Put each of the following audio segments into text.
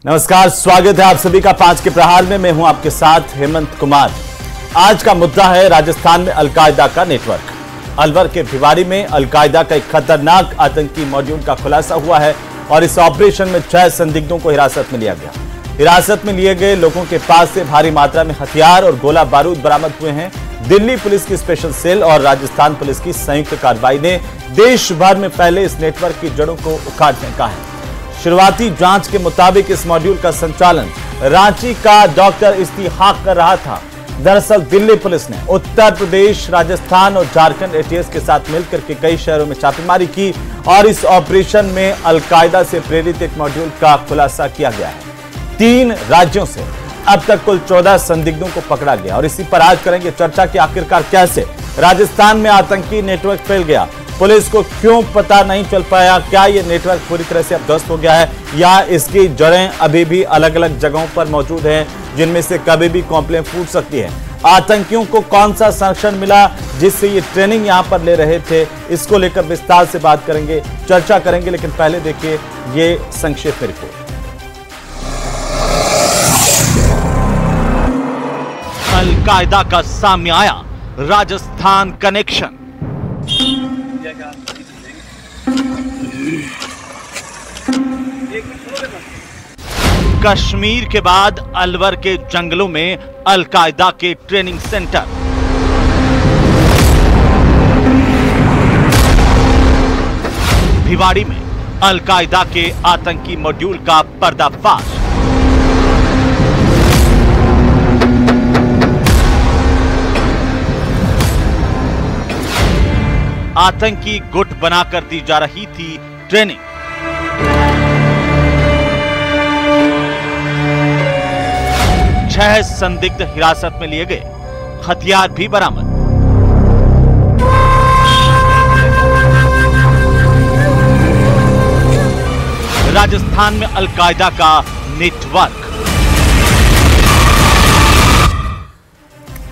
नमस्कार, स्वागत है आप सभी का 5 के प्रहार में। मैं हूं आपके साथ हेमंत कुमार। आज का मुद्दा है राजस्थान में अलकायदा का नेटवर्क। अलवर के भिवाड़ी में अलकायदा का एक खतरनाक आतंकी मॉड्यूल का खुलासा हुआ है और इस ऑपरेशन में 6 संदिग्धों को हिरासत में लिया गया। हिरासत में लिए गए लोगों के पास से भारी मात्रा में हथियार और गोला बारूद बरामद हुए हैं। दिल्ली पुलिस की स्पेशल सेल और राजस्थान पुलिस की संयुक्त कार्रवाई ने देश भर में फैले इस नेटवर्क की जड़ों को उखाड़ने का है। शुरुआती जांच के मुताबिक इस मॉड्यूल का संचालन रांची का डॉक्टर इस्तिहाक कर रहा था। दरअसल दिल्ली पुलिस ने उत्तर प्रदेश, राजस्थान और झारखंड एटीएस के साथ मिलकर के कई शहरों में छापेमारी की और इस ऑपरेशन में अलकायदा से प्रेरित एक मॉड्यूल का खुलासा किया गया है। 3 राज्यों से अब तक कुल 14 संदिग्धों को पकड़ा गया और इसी पर आज करेंगे चर्चा कि आखिरकार कैसे राजस्थान में आतंकी नेटवर्क फैल गया, पुलिस को क्यों पता नहीं चल पाया, क्या यह नेटवर्क पूरी तरह से अब ध्वस्त हो गया है या इसकी जड़ें अभी भी अलग अलग जगहों पर मौजूद हैं जिनमें से कभी भी कॉम्प्लेन फूट सकती है। आतंकियों को कौन सा संरक्षण मिला जिससे ये ट्रेनिंग यहां पर ले रहे थे, इसको लेकर विस्तार से बात करेंगे, चर्चा करेंगे। लेकिन पहले देखिए ये संक्षिप्त रिपोर्ट। अलकायदा का सामने आया राजस्थान कनेक्शन। कश्मीर के बाद अलवर के जंगलों में अलकायदा के ट्रेनिंग सेंटर। भिवाड़ी में अलकायदा के आतंकी मॉड्यूल का पर्दाफाश। आतंकी गुट बनाकर दी जा रही थी ट्रेनिंग। छह संदिग्ध हिरासत में लिए गए, हथियार भी बरामद। राजस्थान में अलकायदा का नेटवर्क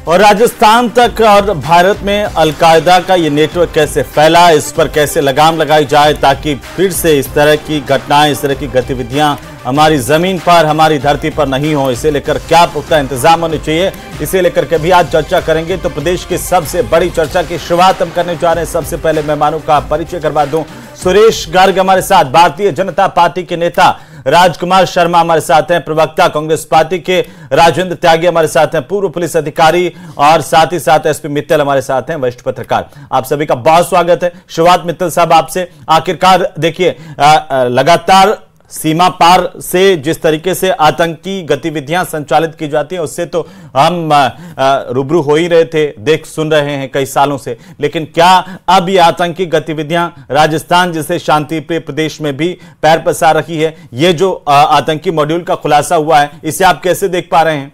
और राजस्थान तक और भारत में अलकायदा का ये नेटवर्क कैसे फैला, इस पर कैसे लगाम लगाई जाए ताकि फिर से इस तरह की घटनाएं, इस तरह की गतिविधियां हमारी जमीन पर, हमारी धरती पर नहीं हो, इसे लेकर क्या पुख्ता इंतजाम होने चाहिए, इसे लेकर के भी आज चर्चा करेंगे। तो प्रदेश की सबसे बड़ी चर्चा की शुरुआत हम करने जा रहे हैं। सबसे पहले मेहमानों का परिचय करवा दूं। सुरेश गर्ग हमारे साथ, भारतीय जनता पार्टी के नेता। राजकुमार शर्मा हमारे साथ हैं, प्रवक्ता कांग्रेस पार्टी के। राजेंद्र त्यागी हमारे साथ हैं, पूर्व पुलिस अधिकारी। और साथ ही साथ एसपी मित्तल हमारे साथ हैं, वरिष्ठ पत्रकार। आप सभी का बहुत स्वागत है। शुरुआत मित्तल साहब आपसे। आखिरकार देखिए, लगातार सीमा पार से जिस तरीके से आतंकी गतिविधियां संचालित की जाती हैं उससे तो हम रूबरू हो ही रहे थे, देख सुन रहे हैं कई सालों से। लेकिन क्या अब ये आतंकी गतिविधियां राजस्थान जैसे शांतिप्रिय प्रदेश में भी पैर पसार रही है? ये जो आतंकी मॉड्यूल का खुलासा हुआ है, इसे आप कैसे देख पा रहे हैं?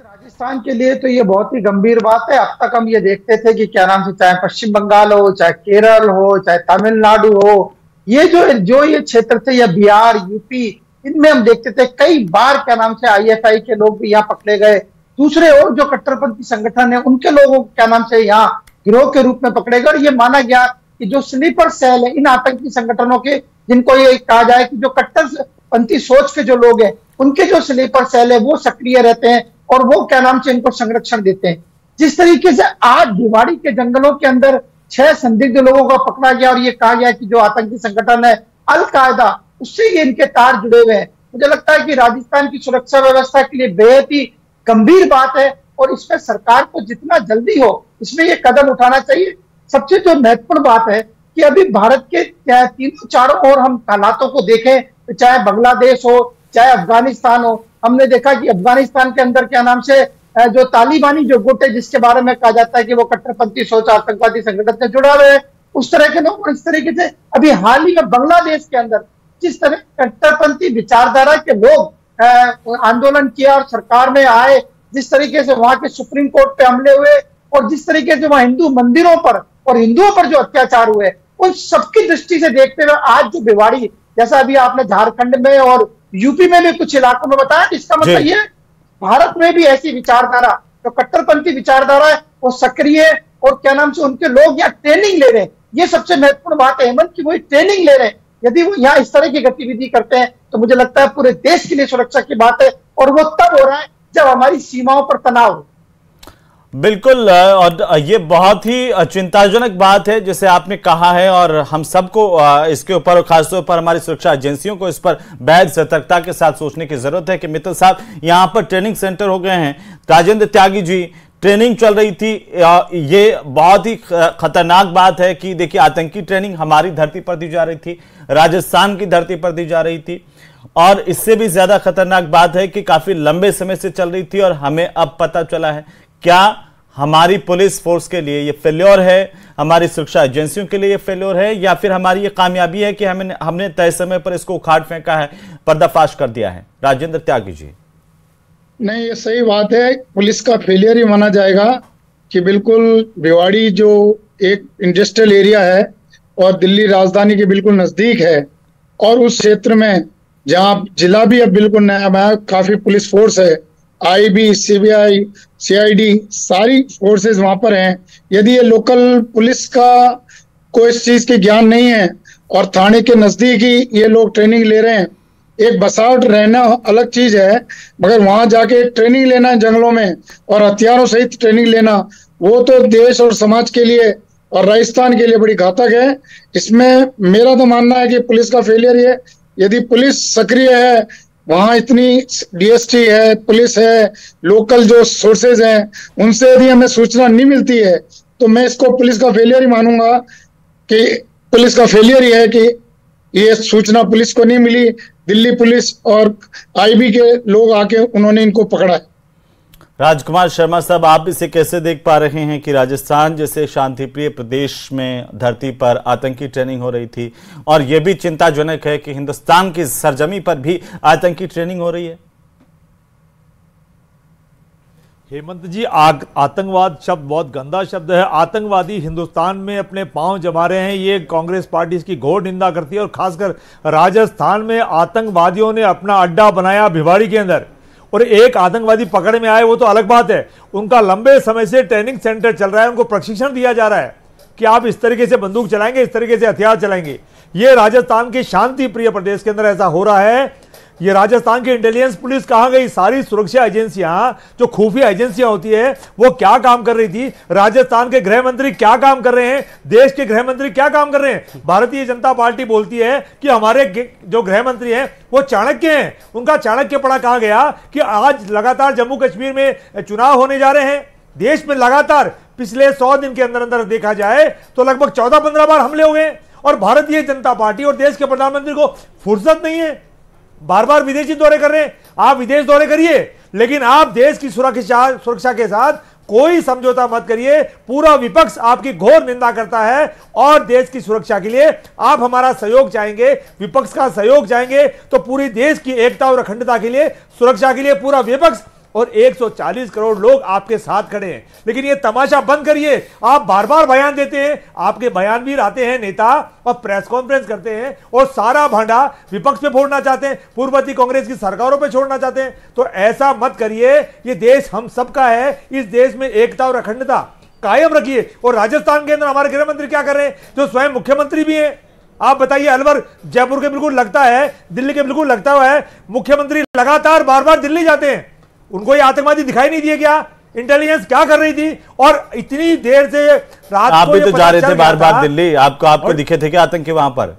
राजस्थान के लिए तो ये बहुत ही गंभीर बात है। अब तक हम ये देखते थे कि क्या नाम से, चाहे पश्चिम बंगाल हो, चाहे केरल हो, चाहे तमिलनाडु हो, ये जो ये क्षेत्र थे या बिहार, यूपी, इनमें हम देखते थे कई बार क्या नाम से आईएसआई के लोग भी यहाँ पकड़े गए। दूसरे और जो कट्टरपंथी संगठन है उनके लोगों क्या नाम से यहाँ गिरोह के रूप में पकड़े गए। और ये माना गया कि जो स्लीपर सेल है इन आतंकी संगठनों के, जिनको ये कहा जाए कि जो कट्टरपंथी सोच के जो लोग हैं उनके जो स्लीपर सेल है वो सक्रिय रहते हैं और वो क्या नाम से इनको संरक्षण देते हैं। जिस तरीके से आज भिवाड़ी के जंगलों के अंदर 6 संदिग्ध लोगों को पकड़ा गया और ये कहा गया कि जो आतंकी संगठन है अलकायदा, उससे ये इनके तार जुड़े हुए हैं। मुझे लगता है कि राजस्थान की सुरक्षा व्यवस्था के लिए बेहद ही गंभीर बात है और इसमें सरकार को जितना जल्दी हो इसमें ये कदम उठाना चाहिए। सबसे जो महत्वपूर्ण बात है कि अभी भारत के तीनों चारों ओर हम हालातों को देखें, तो चाहे बांग्लादेश हो, चाहे अफगानिस्तान हो, हमने देखा कि अफगानिस्तान के अंदर क्या नाम से जो तालिबानी जो गुट है जिसके बारे में कहा जाता है कि वो कट्टरपंथी सोच आतंकवादी संगठन से जुड़ा हुआ है, उस तरह के लोग इस तरीके से अभी हाल ही में बांग्लादेश के अंदर जिस तरह कट्टरपंथी विचारधारा के लोग आंदोलन किया और सरकार में आए, जिस तरीके से वहां के सुप्रीम कोर्ट पे हमले हुए और जिस तरीके से वहां हिंदू मंदिरों पर और हिंदुओं पर जो अत्याचार हुए, उन सबकी दृष्टि से देखते हुए आज जो भिवाड़ी, जैसा अभी आपने झारखंड में और यूपी में भी कुछ इलाकों में बताया, इसका मतलब ये भारत में भी ऐसी विचारधारा, जो कट्टरपंथी विचारधारा है, वो सक्रिय और क्या नाम से उनके लोग यहाँ ट्रेनिंग ले रहे हैं। ये सबसे महत्वपूर्ण बात है हेमंत, की वही ट्रेनिंग ले रहे हैं। यदि वो यहाँ इस तरह की गतिविधि करते हैं तो मुझे लगता है पूरे देश के लिए सुरक्षा की बात है, और वो तब हो रहा है जब हमारी सीमाओं पर तनाव हो। बिल्कुल, और ये बहुत ही चिंताजनक बात है जैसे आपने कहा है, और हम सबको इसके ऊपर और खासतौर पर हमारी सुरक्षा एजेंसियों को इस पर बेहद सतर्कता के साथ सोचने की जरूरत है कि मित्तल साहब यहां पर ट्रेनिंग सेंटर हो गए हैं। राजेंद्र त्यागी जी, ट्रेनिंग चल रही थी, ये बहुत ही खतरनाक बात है कि देखिए आतंकी ट्रेनिंग हमारी धरती पर दी जा रही थी, राजस्थान की धरती पर दी जा रही थी, और इससे भी ज्यादा खतरनाक बात है कि काफी लंबे समय से चल रही थी और हमें अब पता चला है। क्या हमारी पुलिस फोर्स के लिए ये फेल्योर है, हमारी सुरक्षा एजेंसियों के लिए ये फेल्योर है, या फिर हमारी ये कामयाबी है कि हमने तय समय पर इसको उखाड़ फेंका है, पर्दाफाश कर दिया है? राजेंद्र त्यागी जी। नहीं, ये सही बात है, पुलिस का फेलियर ही माना जाएगा कि बिल्कुल भिवाड़ी जो एक इंडस्ट्रियल एरिया है और दिल्ली राजधानी के बिल्कुल नजदीक है, और उस क्षेत्र में जहां जिला भी अब बिल्कुल नया, काफी पुलिस फोर्स है, आईबी, सीबीआई, सीआईडी, सारी फोर्सेस वहां पर हैं। यदि ये लोकल पुलिस का कोई इस चीज की ज्ञान नहीं है और थाने के नजदीक ही ये लोग ट्रेनिंग ले रहे हैं, एक बसावट रहना अलग चीज है, मगर वहां जाके ट्रेनिंग लेना जंगलों में और हथियारों सहित ट्रेनिंग लेना, वो तो देश और समाज के लिए और राजस्थान के लिए बड़ी घातक है। इसमें मेरा तो मानना है कि पुलिस का फेलियर है। यदि पुलिस सक्रिय है, वहां इतनी डीएसटी है, पुलिस है, लोकल जो सोर्सेज हैं, उनसे यदि हमें सूचना नहीं मिलती है तो मैं इसको पुलिस का फेलियर ही मानूंगा कि पुलिस का फेलियर ही है कि ये सूचना पुलिस को नहीं मिली। दिल्ली पुलिस और आईबी के लोग आके उन्होंने इनको पकड़ा है। राजकुमार शर्मा साहब, आप इसे कैसे देख पा रहे हैं कि राजस्थान जैसे शांतिप्रिय प्रदेश में धरती पर आतंकी ट्रेनिंग हो रही थी, और यह भी चिंताजनक है कि हिंदुस्तान की सरजमी पर भी आतंकी ट्रेनिंग हो रही है? हेमंत जी, आतंकवाद शब्द बहुत गंदा शब्द है। आतंकवादी हिंदुस्तान में अपने पांव जमा रहे हैं, ये कांग्रेस पार्टी इसकी घोर निंदा करती है। और खासकर राजस्थान में आतंकवादियों ने अपना अड्डा बनाया भिवाड़ी के अंदर, और एक आतंकवादी पकड़ में आए वो तो अलग बात है, उनका लंबे समय से ट्रेनिंग सेंटर चल रहा है, उनको प्रशिक्षण दिया जा रहा है कि आप इस तरीके से बंदूक चलाएंगे, इस तरीके से हथियार चलाएंगे। ये राजस्थान के शांति प्रिय प्रदेश के अंदर ऐसा हो रहा है। ये राजस्थान की इंटेलिजेंस पुलिस कहां गई? सारी सुरक्षा एजेंसियां, जो खुफिया एजेंसियां होती है, वो क्या काम कर रही थी? राजस्थान के गृह मंत्री क्या काम कर रहे हैं? देश के गृह मंत्री क्या काम कर रहे हैं? भारतीय जनता पार्टी बोलती है कि हमारे जो गृह मंत्री हैं वो चाणक्य हैं। उनका चाणक्यपना कहां गया कि आज लगातार जम्मू कश्मीर में चुनाव होने जा रहे हैं, देश में लगातार पिछले 100 दिन के अंदर अंदर देखा जाए तो लगभग 14-15 बार हमले हो गए, और भारतीय जनता पार्टी और देश के प्रधानमंत्री को फुर्सत नहीं है, बार बार विदेशी दौरे कर रहे हैं। आप विदेश दौरे करिए, लेकिन आप देश की सुरक्षा के साथ कोई समझौता मत करिए। पूरा विपक्ष आपकी घोर निंदा करता है, और देश की सुरक्षा के लिए आप हमारा सहयोग चाहेंगे, विपक्ष का सहयोग चाहेंगे, तो पूरी देश की एकता और अखंडता के लिए, सुरक्षा के लिए पूरा विपक्ष और 140 करोड़ लोग आपके साथ खड़े हैं। लेकिन ये तमाशा बंद करिए। आप बार बार बयान देते हैं, आपके बयान भी आते हैं नेता और प्रेस कॉन्फ्रेंस करते हैं और सारा भांडा विपक्ष पे फोड़ना चाहते हैं, पूर्ववर्ती कांग्रेस की सरकारों पे छोड़ना चाहते हैं। तो ऐसा मत करिए। ये देश हम सबका है, इस देश में एकता और अखंडता कायम रखिए। और राजस्थान के अंदर हमारे गृह मंत्री क्या कर रहे हैं, जो स्वयं मुख्यमंत्री भी हैं? आप बताइए, अलवर जयपुर के बिल्कुल लगता है, दिल्ली के बिल्कुल लगता हुआ है, मुख्यमंत्री लगातार बार बार दिल्ली जाते हैं। उनको ये आतंकवादी दिखाई नहीं दिए क्या? इंटेलिजेंस क्या कर रही थी? और इतनी देर से रात आप को भी तो जा रहे थे बार बार दिल्ली, आपको दिखे थे क्या आतंकी वहां पर?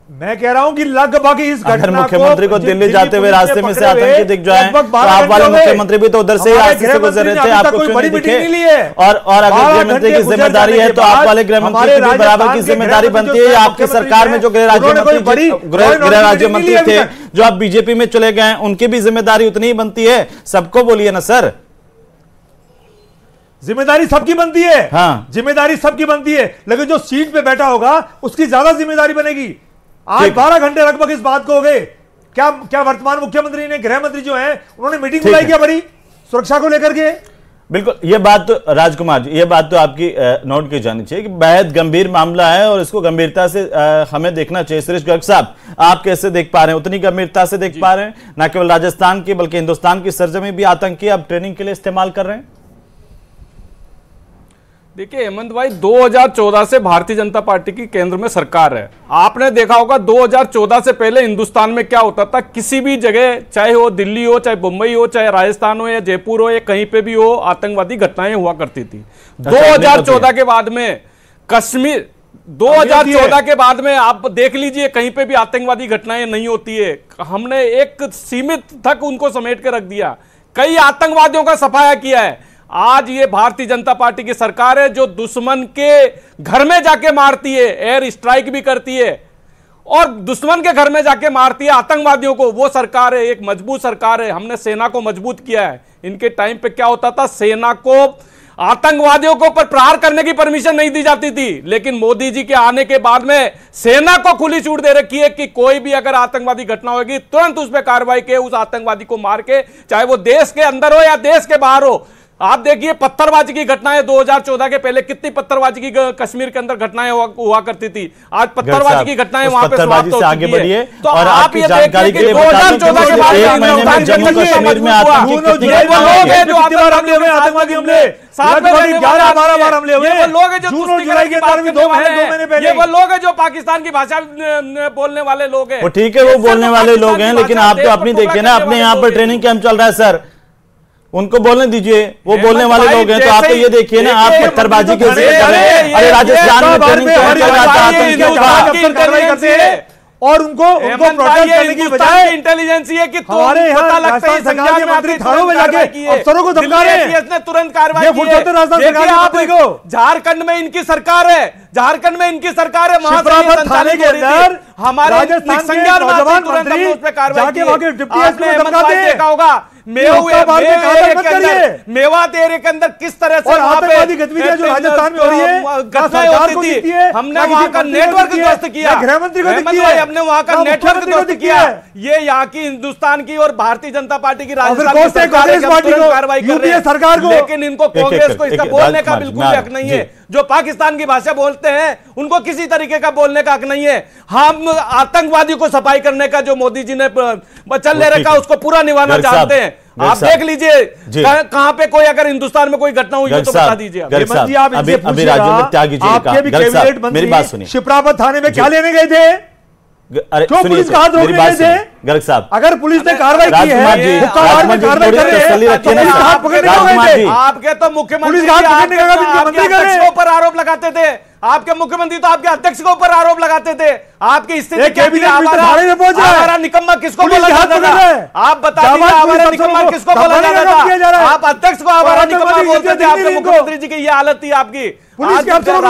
मैं कह रहा हूं कि लगभग इस घटना मुख्यमंत्री को दिल्ली जाते हुए रास्ते में से आतंकी दिख जाए, तो आप वाले मुख्यमंत्री भी तो उधर से ही रास्ते से गुजर रहे थे, आपको क्यों नहीं दिखे? और अगर गृहमंत्री की जिम्मेदारी है तो आप वाले गृहमंत्री की भी बराबर की जिम्मेदारी बनती है। आपकी सरकार में जो गृह राज्य मंत्री थे, जो आप बीजेपी में चले गए, उनकी भी जिम्मेदारी उतनी ही बनती है। सबको बोलिए ना सर, जिम्मेदारी सबकी बनती है। हाँ, जिम्मेदारी सबकी बनती है, लेकिन जो सीट पे बैठा होगा उसकी ज्यादा जिम्मेदारी बनेगी। आज 12 घंटे लगभग इस बात को हो गए। क्या वर्तमान मुख्यमंत्री ने, गृह मंत्री जो है, उन्होंने मीटिंग बुलाई क्या बड़ी सुरक्षा को लेकर के? बिल्कुल, ये बात तो राजकुमार जी, ये बात तो आपकी नोट की जानी चाहिए कि बेहद गंभीर मामला है और इसको गंभीरता से हमें देखना चाहिए। सुरेश गर्ग साहब, आप कैसे देख पा रहे हैं? उतनी गंभीरता से देख पा रहे हैं? न केवल राजस्थान की बल्कि हिंदुस्तान की सरजमी भी आतंकी अब ट्रेनिंग के लिए इस्तेमाल कर रहे हैं। देखिए हेमंत भाई, 2014 से भारतीय जनता पार्टी की केंद्र में सरकार है। आपने देखा होगा 2014 से पहले हिंदुस्तान में क्या होता था, किसी भी जगह, चाहे वो दिल्ली हो, चाहे मुंबई हो, चाहे राजस्थान हो या जयपुर हो या कहीं पे भी हो, आतंकवादी घटनाएं हुआ करती थी। 2014 के बाद में कश्मीर 2014 के बाद में आप देख लीजिए, कहीं पे भी आतंकवादी घटनाएं नहीं होती है। हमने एक सीमित तक उनको समेट के रख दिया, कई आतंकवादियों का सफाया किया है। आज ये भारतीय जनता पार्टी की सरकार है जो दुश्मन के घर में जाके मारती है, एयर स्ट्राइक भी करती है और दुश्मन के घर में जाके मारती है आतंकवादियों को। वो सरकार है, एक मजबूत सरकार है। हमने सेना को मजबूत किया है। इनके टाइम पे क्या होता था, सेना को आतंकवादियों को पर प्रहार करने की परमिशन नहीं दी जाती थी, लेकिन मोदी जी के आने के बाद में सेना को खुली छूट दे रखी है कि कोई भी अगर आतंकवादी घटना होगी तुरंत उस पर कार्रवाई के, उस आतंकवादी को मार के, चाहे वो देश के अंदर हो या देश के बाहर हो। आप देखिए पत्थरबाजी की घटनाएं 2014 के पहले कितनी पत्थरबाजी की कश्मीर के अंदर घटनाएं हुआ करती थी। आज पत्थरबाजी की घटनाएं वहां पे समाप्त हो चुकी है। तो और आप ये जानकारी के लिए 2014 के बाद जम्मू कश्मीर में आतंकी आतंकवादी हमले 11-12 हमले हुए। ये वो लोग हैं जो जुलाई के अंदर भी 2 महीने पहले, ये वो लोग हैं जो पाकिस्तान की भाषा बोलने वाले लोग हैं। वो ठीक है, वो बोलने वाले लोग हैं, लेकिन आप तो अपनी देखिए ना, अपने यहाँ पर ट्रेनिंग कैंप चल रहा है सर, उनको बोलने दीजिए, वो बोलने वाले लोग हैं। तो आप तो ये देखिए ना, आप पत्थरबाजी के अरे राजस्थान में ट्रेनिंग कैंप चल रहा था और उनको प्रोटेस्ट करने की बजाय इंटेलिजेंस ये कि हमारे यहाँ राजस्थान सरकार के मंत्री थानों में जाके अफसरों को धमका रहे हैं, इसने तुरंत कार्रवाई की है। राजस्थान सरकार के मंत्री को, झारखंड में इनकी सरकार है, झारखंड में इनकी सरकार है, वहां से थाने के अंदर हमारे राजस्थान के नौजवान मंत्री जाके वहां के डिप्टी एसपी को धमकाते हैं। देखा होगा मेवात एरिया के अंदर किस तरह से आतंकवादी गतिविधियां जो राजस्थान में हो रही है, घटनाएं होती थी। हमने वहां का नेटवर्क ध्वस्त किया, गृह मंत्री को दिया, हमने वहां का नेटवर्क ध्वस्त किया। ये यहाँ की हिंदुस्तान की और भारतीय जनता पार्टी की राजस्थान कार्रवाई कर रही है सरकार को, लेकिन इनको कांग्रेस को इसका बोलने का बिल्कुल हक नहीं है। जो पाकिस्तान की भाषा बोलते हैं उनको किसी तरीके का बोलने का हक नहीं है। हम आतंकवादी को सफाई करने का जो मोदी जी ने चल ले रखा उसको पूरा निभाना चाहते हैं। आप देख लीजिए कहां पे कोई अगर हिंदुस्तान में कोई घटना हुई हो तो बता दीजिए। अभी राजेंद्र त्यागी जी आपके भी कैबिनेट मंत्री मेरी बात सुनिए, शिप्रापत थाने में क्या लेने गए थे? क्यों पुलिस का हाथ रोक रहे थे? गर्ग साहब, अगर पुलिस ने कार्रवाई की है, आपके तो मुख्यमंत्री के ऊपर आरोप लगाते थे, आपके मुख्यमंत्री तो आपके अध्यक्ष के ऊपर आरोप लगाते थे। आपकी स्थिति आवारा निकम्मा किसको बोला जाता था? आप बताइए, आवारा निकम्मा किसको बोला जाता था? आप अध्यक्ष को आवारा निकम्मा बोलते थे। आपके मुख्यमंत्री जी की ये हालत थी आपकी। देश के अंदर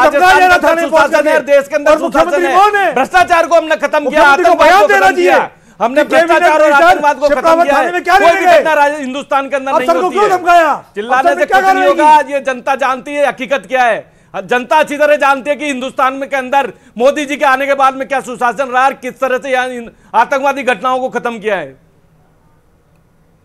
भ्रष्टाचार को हमने खत्म किया, आतंकवाद देना चाहिए, हमने भ्रष्टाचार और आतंकवाद को खत्म किया है। कोई भी घटना हिंदुस्तान के अंदर नहीं होती है। चिल्लाने से कुछ नहीं होगा। ये जनता जानती है हकीकत क्या है। जनता अच्छी तरह जानती है कि हिंदुस्तान में के अंदर मोदी जी के आने के बाद में क्या सुशासन रहा, किस तरह से आतंकवादी घटनाओं को खत्म किया है।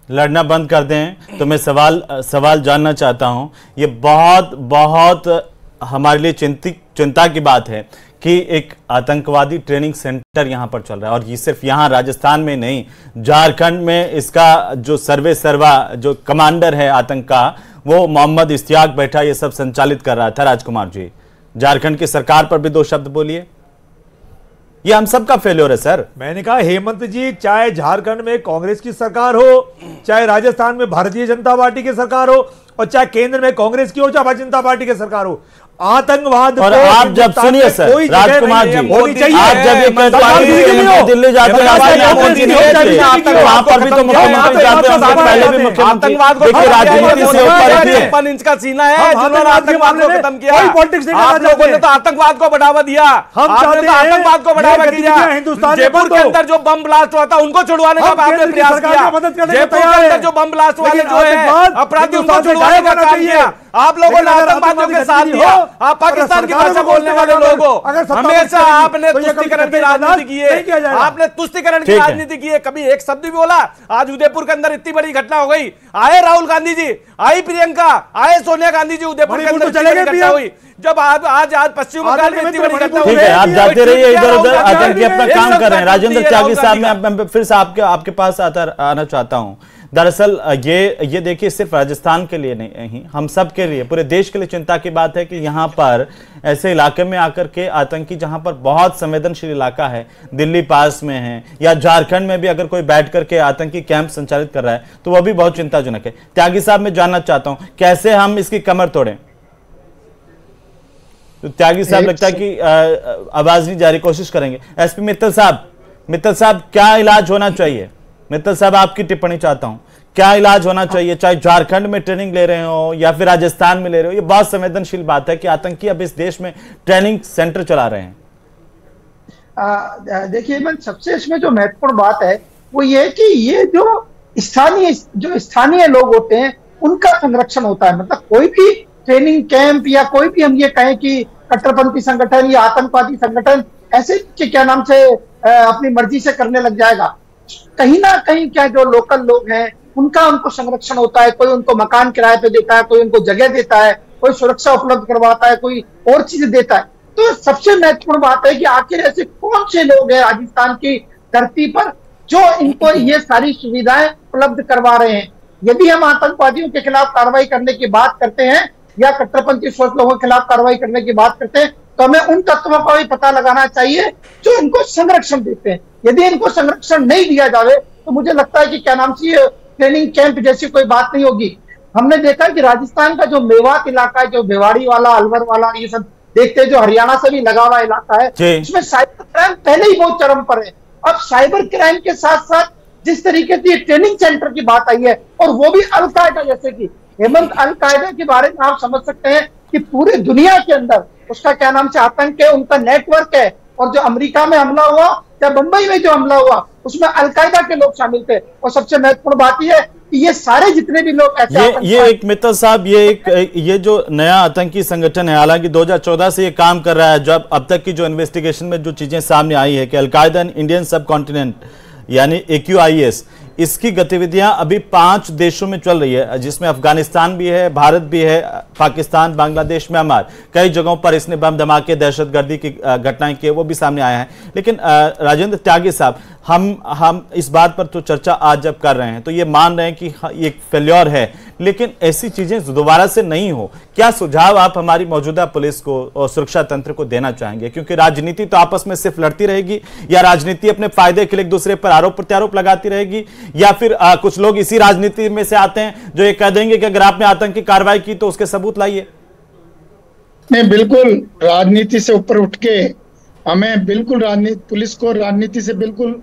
लड़ना बंद कर दें तो मैं सवाल जानना चाहता हूं। ये बहुत हमारे लिए चिंता की बात है कि एक आतंकवादी ट्रेनिंग सेंटर यहां पर चल रहा है, और ये सिर्फ यहां राजस्थान में नहीं, झारखंड में इसका जो सर्वा जो कमांडर है आतंक का, वो मोहम्मद इश्तियाक बैठा ये सब संचालित कर रहा था। राजकुमार जी, झारखंड की सरकार पर भी 2 शब्द बोलिए। ये हम सबका फेल्योर है सर। मैंने कहा हेमंत जी, चाहे झारखंड में कांग्रेस की सरकार हो, चाहे राजस्थान में भारतीय जनता पार्टी की सरकार हो, और चाहे केंद्र में कांग्रेस की हो, चाहे भारतीय जनता पार्टी की सरकार हो, आतंकवाद और आप जब सुनिए सर राजकुमार जी, आप जब ये दिल्ली जाते हैं वहां पर भी तो मुख्यमंत्री जाते हैं, पहले भी मुख्यमंत्री राजनीति से ऊपर 56 इंच का सीना है, जिन्होंने आतंकवाद को खत्म किया। आप लोगों ने तो आतंकवाद को बढ़ावा दिया, आपने तो आतंकवाद को बढ़ावा दिया। जयपुर के अंदर जो बम ब्लास्ट हुआ था उनको छुड़वाने का आपने प्रयास किया। जयपुर के अंदर जो बम ब्लास्ट वाले जो है अपराधी उनको छुड़वाने का काम किया। आप लोगों ने आतंकवादियों के साथ दिया। आप पाकिस्तान की भाषा बोलने वाले लोग हो। हमेशा आपने तुष्टीकरण की राजनीति की है, आपने तुष्टीकरण की राजनीति की है, कभी एक शब्द भी बोला? आज उदयपुर के अंदर इतनी बड़ी घटना हो गई, आए राहुल गांधी जी, आई प्रियंका, आए सोनिया गांधी जी, उदयपुर के अंदर घटना हुई। जब आज पश्चिम बंगाल में इतनी बड़ी घटना हुई। आप जाते रहिए इधर उधर, आतंकी अपना काम कर रहे हैं। राजेंद्र त्यागी साहब, मैं फिर से आपके पास आना चाहता हूं। दरअसल ये देखिए, सिर्फ राजस्थान के लिए नहीं, हम सब के लिए, पूरे देश के लिए चिंता की बात है कि यहाँ पर ऐसे इलाके में आकर के आतंकी, जहाँ पर बहुत संवेदनशील इलाका है, दिल्ली पास में है या झारखंड में भी अगर कोई बैठ करके आतंकी कैंप संचालित कर रहा है तो वह भी बहुत चिंताजनक है। त्यागी साहब, मैं जानना चाहता हूं कैसे हम इसकी कमर तोड़ें। तो त्यागी साहब लगता है कि आवाज नहीं जा रही, कोशिश करेंगे। एसपी मित्तल साहब, क्या इलाज होना चाहिए? मित्तल साहब, आपकी टिप्पणी चाहता हूं, क्या इलाज होना चाहिए? चाहे झारखंड में ट्रेनिंग ले रहे हो या फिर राजस्थान में ले रहे हो, ये बहुत संवेदनशील बात है कि आतंकी अब इस देश में ट्रेनिंग सेंटर चला रहे हैं। देखिए, सबसे इसमें जो महत्वपूर्ण बात है वो ये है कि ये जो स्थानीय लोग होते हैं उनका संरक्षण होता है। मतलब कोई भी ट्रेनिंग कैंप या कोई भी हम ये कहें कि कट्टरपंथी संगठन या आतंकवादी संगठन ऐसे क्या नाम से अपनी मर्जी से करने लग जाएगा। कहीं ना कहीं क्या जो लोकल लोग हैं उनको संरक्षण होता है। कोई उनको मकान किराए पे देता है, कोई उनको जगह देता है, कोई सुरक्षा उपलब्ध करवाता है, कोई और चीजें देता है। तो सबसे महत्वपूर्ण बात है कि आखिर ऐसे कौन से लोग हैं राजस्थान की धरती पर जो इनको ये सारी सुविधाएं उपलब्ध करवा रहे हैं। यदि हम आतंकवादियों के खिलाफ कार्रवाई करने की बात करते हैं या कट्टरपंथी सोच लोगों के खिलाफ कार्रवाई करने की बात करते हैं तो हमें उन तत्वों का भी पता लगाना चाहिए जो इनको संरक्षण देते हैं। यदि इनको संरक्षण नहीं दिया जाए तो मुझे लगता है कि क्या नाम से ट्रेनिंग कैंप जैसी कोई बात नहीं होगी। हमने देखा कि राजस्थान का जो मेवात इलाका है, जो भिवाड़ी वाला, अलवर वाला, ये सब देखते हैं, जो हरियाणा से भी लगा हुआ इलाका है, उसमें साइबर क्राइम पहले ही बहुत चरम पर है। अब साइबर क्राइम के साथ साथ जिस तरीके से ट्रेनिंग सेंटर की बात आई है, और वो भी अलकायदा जैसे कि हेमंत, अलकायदा के बारे में आप समझ सकते हैं कि पूरी दुनिया के अंदर उसका क्या नाम से आतंक है, उनका नेटवर्क है। और जो अमेरिका में हमला हुआ या मुंबई में जो हमला हुआ उसमें अलकायदा के लोग शामिल थे। और सबसे महत्वपूर्ण बात यह है कि ये सारे जितने भी लोग ऐसे ये एक मित्तल साहब, ये जो नया आतंकी संगठन है, हालांकि 2014 से ये काम कर रहा है, जब अब तक की जो इन्वेस्टिगेशन में जो चीजें सामने आई है कि अलकायदा इंडियन सब कॉन्टिनेंट यानी AQIS, इसकी गतिविधियां अभी 5 देशों में चल रही है, जिसमें अफगानिस्तान भी है, भारत भी है, पाकिस्तान, बांग्लादेश, म्यांमार, कई जगहों पर इसने बम धमाके, दहशतगर्दी की घटनाएं की, वो भी सामने आया है। लेकिन राजेंद्र त्यागी साहब, हम इस बात पर तो चर्चा आज जब कर रहे हैं तो ये मान रहे हैं कि ये एक फेल्योर है, लेकिन ऐसी चीजें दोबारा से नहीं हो। क्या सुझाव आप हमारी मौजूदा पुलिस को और सुरक्षा तंत्र को देना चाहेंगे? क्योंकि राजनीति तो आपस में सिर्फ लड़ती रहेगी, या राजनीति अपने फायदे के लिए एक दूसरे पर आरोप प्रत्यारोप लगाती रहेगी, या फिर कुछ लोग इसी राजनीति में से आते हैं जो ये कह देंगे कि अगर आपने आतंकी कार्रवाई की तो उसके सबूत लाइए। नहीं, बिल्कुल राजनीति से ऊपर उठ के हमें बिल्कुल पुलिस को राजनीति से बिल्कुल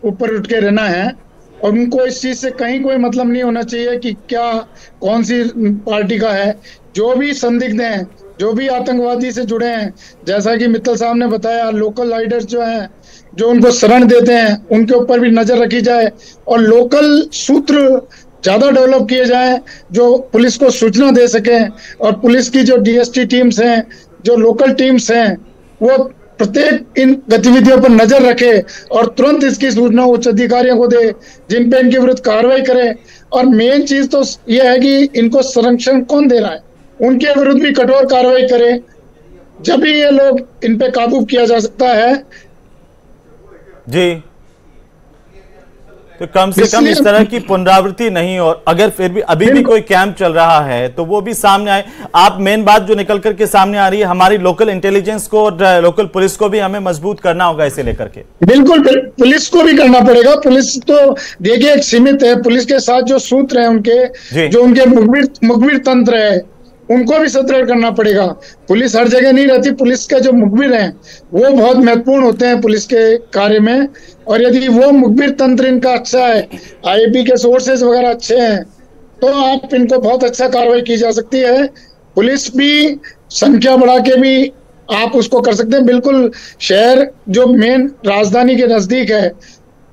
ऊपर उठ के रहना है। और उनको इस चीज से कहीं कोई मतलब नहीं होना चाहिए कि क्या कौन सी पार्टी का है। जो भी संदिग्ध हैं, जो भी आतंकवादी से जुड़े हैं, जैसा कि मित्तल साहब ने बताया, लोकल लीडर्स जो हैं, जो उनको शरण देते हैं, उनके ऊपर भी नजर रखी जाए और लोकल सूत्र ज्यादा डेवलप किए जाएं जो पुलिस को सूचना दे सकें। और पुलिस की जो DST टीम्स हैं, जो लोकल टीम्स हैं, वो प्रत्येक इन गतिविधियों पर नजर रखे और तुरंत इसकी सूचना उच्च अधिकारियों को दे, जिन पे इनके विरुद्ध कार्रवाई करे। और मेन चीज तो यह है कि इनको संरक्षण कौन दे रहा है, उनके विरुद्ध भी कठोर कार्रवाई करे, जब भी ये लोग इन पे काबू किया जा सकता है जी। तो कम से कम इस तरह की पुनरावृत्ति नहीं, और अगर फिर भी अभी भी कोई कैंप चल रहा है तो वो भी सामने आए। आप मेन बात जो निकल करके सामने आ रही है, हमारी लोकल इंटेलिजेंस को और लोकल पुलिस को भी हमें मजबूत करना होगा इसे लेकर के। बिल्कुल पुलिस को भी करना पड़ेगा। पुलिस तो देखिए एक सीमित है, पुलिस के साथ जो सूत्र हैं उनके, जो उनके मुखबिर तंत्र है, उनको भी सुदृढ़ करना पड़ेगा। पुलिस हर जगह नहीं रहती, पुलिस के जो मुखबिर हैं वो बहुत महत्वपूर्ण होते हैं पुलिस के कार्य में। और यदि वो मुखबिर तंत्र इनका अच्छा है, IAB के सोर्सेज वगैरह अच्छे हैं, तो आप इनको बहुत अच्छा कार्रवाई की जा सकती है। पुलिस भी संख्या बढ़ा के भी आप उसको कर सकते हैं। बिल्कुल शहर जो मेन राजधानी के नजदीक है,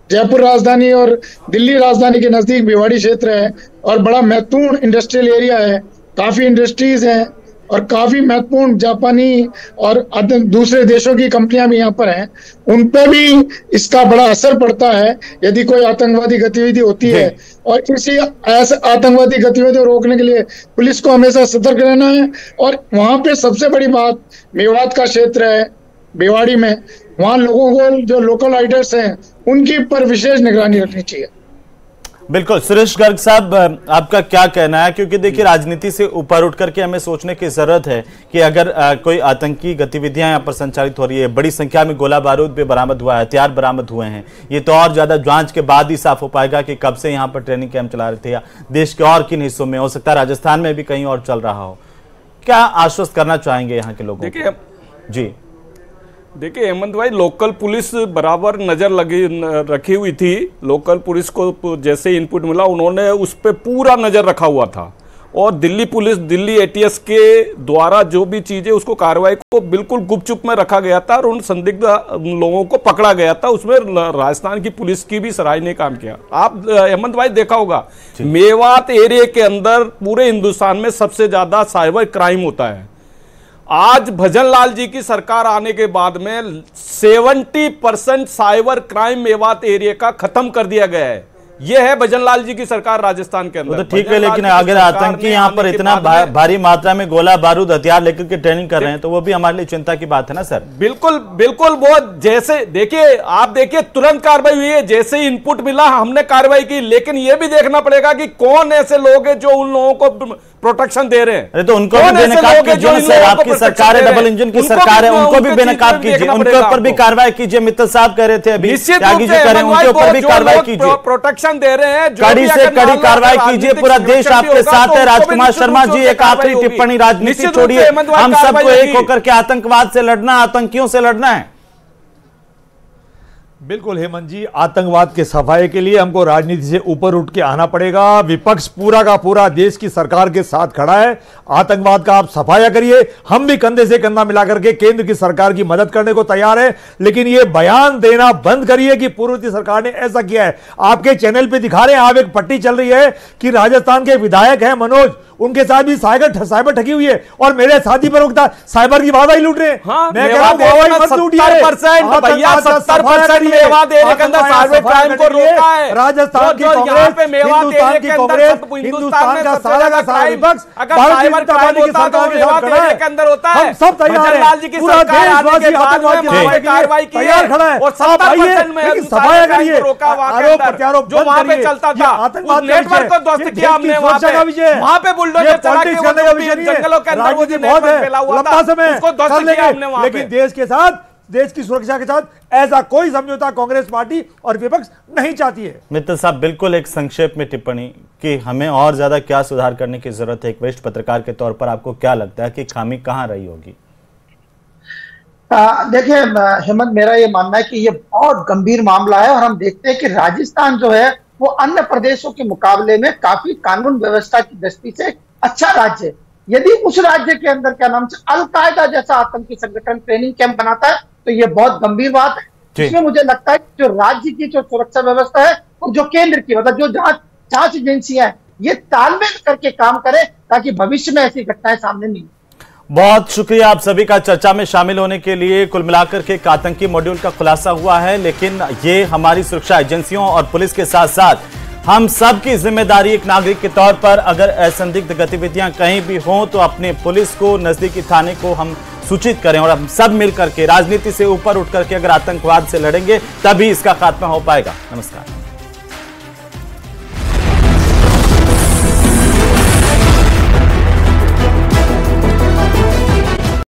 जयपुर राजधानी और दिल्ली राजधानी के नजदीक भिवाड़ी क्षेत्र है और बड़ा महत्वपूर्ण इंडस्ट्रियल एरिया है, काफी इंडस्ट्रीज हैं और काफी महत्वपूर्ण जापानी और दूसरे देशों की कंपनियां भी यहाँ पर हैं। उन पर भी इसका बड़ा असर पड़ता है यदि कोई आतंकवादी गतिविधि होती है। और इसी ऐसे आतंकवादी गतिविधियों रोकने के लिए पुलिस को हमेशा सतर्क रहना है। और वहां पे सबसे बड़ी बात मेवात का क्षेत्र है, भिवाड़ी में, वहां लोगों को जो लोकल राइडर्स हैं उनकी पर विशेष निगरानी रखनी चाहिए। बिल्कुल सुरेश गर्ग साहब, आपका क्या कहना है? क्योंकि देखिए राजनीति से ऊपर उठ करके हमें सोचने की जरूरत है कि अगर कोई आतंकी गतिविधियां यहाँ पर संचालित हो रही है, बड़ी संख्या में गोला बारूद भी बरामद हुआ है, हथियार बरामद हुए हैं, ये तो और ज्यादा जांच के बाद ही साफ हो पाएगा कि कब से यहाँ पर ट्रेनिंग कैंप चला रहे थे या देश के और किन हिस्सों में, हो सकता है राजस्थान में भी कहीं और चल रहा हो। क्या आश्वस्त करना चाहेंगे यहाँ के लोगों को? जी देखिए हेमंत भाई, लोकल पुलिस बराबर नजर रखी हुई थी। लोकल पुलिस को जैसे इनपुट मिला उन्होंने उस पर पूरा नजर रखा हुआ था, और दिल्ली पुलिस, दिल्ली एटीएस के द्वारा जो भी चीजें उसको कार्रवाई को बिल्कुल गुपचुप में रखा गया था और उन संदिग्ध लोगों को पकड़ा गया था। उसमें राजस्थान की पुलिस की भी सराहनीय काम किया। आप हेमंत भाई देखा होगा, मेवात एरिया के अंदर पूरे हिंदुस्तान में सबसे ज्यादा साइबर क्राइम होता है। आज भजनलाल जी की सरकार आने के बाद में 70% साइबर क्राइम मेवात एरिया का खत्म कर दिया गया है। यह है भजनलाल जी की सरकार राजस्थान के अंदर। तो ठीक है, लेकिन अगर आतंकी यहाँ पर इतना भारी मात्रा में गोला बारूद हथियार लेकर के ट्रेनिंग कर रहे हैं तो वो भी हमारे लिए चिंता की बात है ना सर। बिल्कुल बिल्कुल, वो जैसे देखिए, आप देखिए तुरंत कार्रवाई हुई है, जैसे ही इनपुट मिला हमने कार्रवाई की। लेकिन ये भी देखना पड़ेगा कि कौन ऐसे लोग हैं जो उन लोगों को प्रोटेक्शन दे रहे हैं। अरे तो उनको भी बेनकाब कीजिए सर, आपकी सरकार है, डबल इंजन की सरकार है, उनको भी बेनकाब कीजिए, उनके ऊपर भी कार्रवाई कीजिए। मित्तल साहब कह रहे थे अभी, त्यागी जी कह रहे हैं, उनके ऊपर भी कार्रवाई कीजिए, प्रोटेक्शन दे रहे हैं, कड़ी से कड़ी कार्रवाई कीजिए। पूरा देश आपके साथ है। राजकुमार शर्मा जी, एक आखिरी टिप्पणी, राजनीति छोड़िए, हम सबको एक होकर के आतंकवाद से लड़ना, आतंकियों से लड़ना है। बिल्कुल हेमंत जी, आतंकवाद के सफाई के लिए हमको राजनीति से ऊपर उठ के आना पड़ेगा। विपक्ष पूरा का पूरा देश की सरकार के साथ खड़ा है। आतंकवाद का आप सफाया करिए, हम भी कंधे से कंधा मिला करके केंद्र की सरकार की मदद करने को तैयार है। लेकिन ये बयान देना बंद करिए कि पूर्व की सरकार ने ऐसा किया है। आपके चैनल पे दिखा रहे हैं, आप एक पट्टी चल रही है कि राजस्थान के विधायक हैं मनोज, उनके साथ भी साइबर ठगी हुई है और मेरे साथी पर उगता साइबर की वादा ही लूट रहे हैं। हाँ, मैं कह रहा हूं मत लूटिए। 70% मेवात एरिया के अंदर साइबर क्राइम को रोका है। राजस्थान की कांग्रेस, हिंदुस्तान की कांग्रेस, हिंदुस्तान का सारा का सारा विपक्ष भारतीय जनता पार्टी की सरकार के साथ खड़ा है। के अंदर होता है, हम सब तैयार हैं, पूरा देशवासी आतंकवाद की कार्रवाई के लिए तैयार खड़ा है। और 70% में लेकिन सफाया करिए, आरोप प्रत्यारोप जो वहां पे चलता था, आतंकवाद नेटवर्क को ध्वस्त किया हमने। वहां पे बुलडोजर चला के जंगलों के अंदर वो जो नेटवर्क फैला हुआ था उसको ध्वस्त किया हमने वहां पे। लेकिन देश के साथ, देश की सुरक्षा के साथ ऐसा कोई समझौता कांग्रेस पार्टी और विपक्ष नहीं चाहती है। मित्तल साहब, बिल्कुल एक संक्षेप में टिप्पणी कि हमें और ज्यादा क्या सुधार करने की जरूरत है। एक वरिष्ठ पत्रकार के तौर पर आपको क्या लगता है कि खामी कहां रही होगी? देखिए हेमंत, मेरा ये मानना है कि ये बहुत गंभीर मामला है और हम देखते हैं कि राजस्थान जो है वो अन्य प्रदेशों के मुकाबले में काफी कानून व्यवस्था की दृष्टि से अच्छा राज्य है। यदि उस राज्य के अंदर क्या नाम से अलकायदा जैसा आतंकी संगठन ट्रेनिंग कैंप बनाता है तो ये बहुत गंभीर बात है। इसमें मुझे लगता है कि जो राज्य की जो सुरक्षा व्यवस्था है और जो केंद्र की, मतलब जो जांच एजेंसियां हैं, ये तालमेल करके काम करें ताकि भविष्य में ऐसी घटनाएं सामने नहीं। बहुत शुक्रिया आप सभी का चर्चा में शामिल होने के लिए। कुल मिलाकर के एक आतंकी मॉड्यूल का खुलासा हुआ है, लेकिन ये हमारी सुरक्षा एजेंसियों और पुलिस के साथ साथ हम सब की जिम्मेदारी एक नागरिक के तौर पर, अगर असंदिग्ध गतिविधियां कहीं भी हों तो अपने पुलिस को, नजदीकी थाने को हम सूचित करें और हम सब मिलकर के राजनीति से ऊपर उठ करके अगर आतंकवाद से लड़ेंगे तभी इसका खात्मा हो पाएगा। नमस्कार।